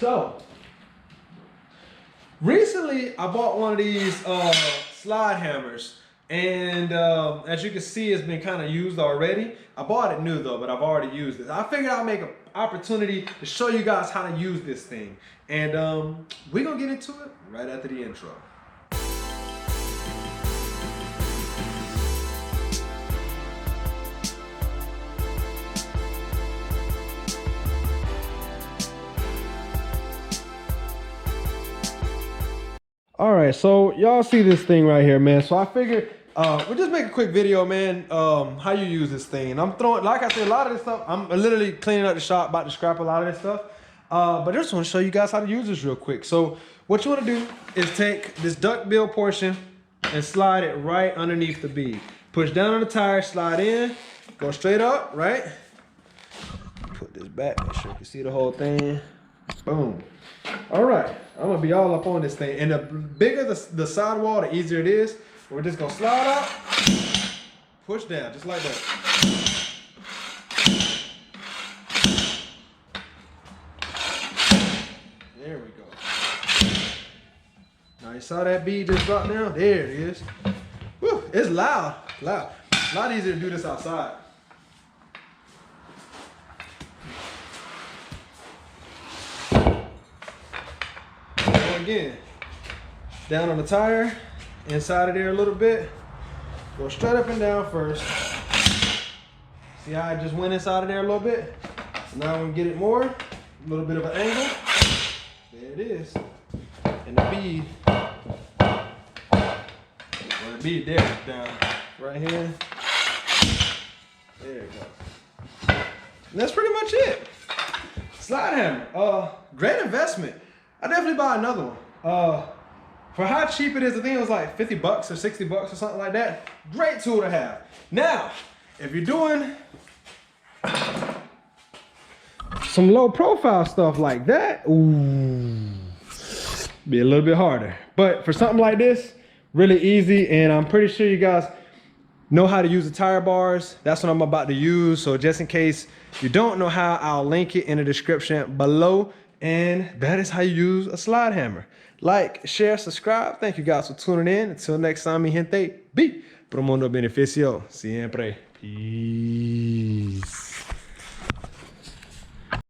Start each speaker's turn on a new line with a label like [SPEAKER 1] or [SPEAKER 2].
[SPEAKER 1] So, recently I bought one of these slide hammers, and as you can see, it's been kind of used already. I bought it new though, but I've already used it. I figured I'll make an opportunity to show you guys how to use this thing, and we're gonna get into it right after the intro. All right, so y'all see this thing right here, man. So I figured we'll just make a quick video, man, how you use this thing. And I'm throwing, like I said, a lot of this stuff, I'm literally cleaning up the shop, about to scrap a lot of this stuff. But I just want to show you guys how to use this real quick. So what you want to do is take this duckbill portion and slide it right underneath the bead. Push down on the tire, slide in, go straight up, right? Put this back, make sure you can see the whole thing. Boom. All right, I'm gonna be all up on this thing. And the bigger the sidewall, the easier it is. We're just gonna slide out, push down, just like that. There we go. Now you saw that bead just drop down? There it is. Whew, it's loud, loud. A lot easier to do this outside. Again, down on the tire, inside of there a little bit. Go straight up and down first. See how I just went inside of there a little bit? So now I'm gonna get it more, a little bit of an angle. There it is. And the bead, there, down right here. There you go. And that's pretty much it. Slide hammer, great investment. I definitely buy another one. For how cheap it is, I think it was like 50 bucks or 60 bucks or something like that. Great tool to have. Now, if you're doing some low profile stuff like that, ooh, be a little bit harder. But for something like this, really easy, and I'm pretty sure you guys know how to use the tire bars. That's what I'm about to use. So just in case you don't know how, I'll link it in the description below. And that is how you use a slide hammer. Like, share, subscribe. Thank you guys for tuning in. Until next time, mi gente, be pro mundo beneficio siempre. Peace.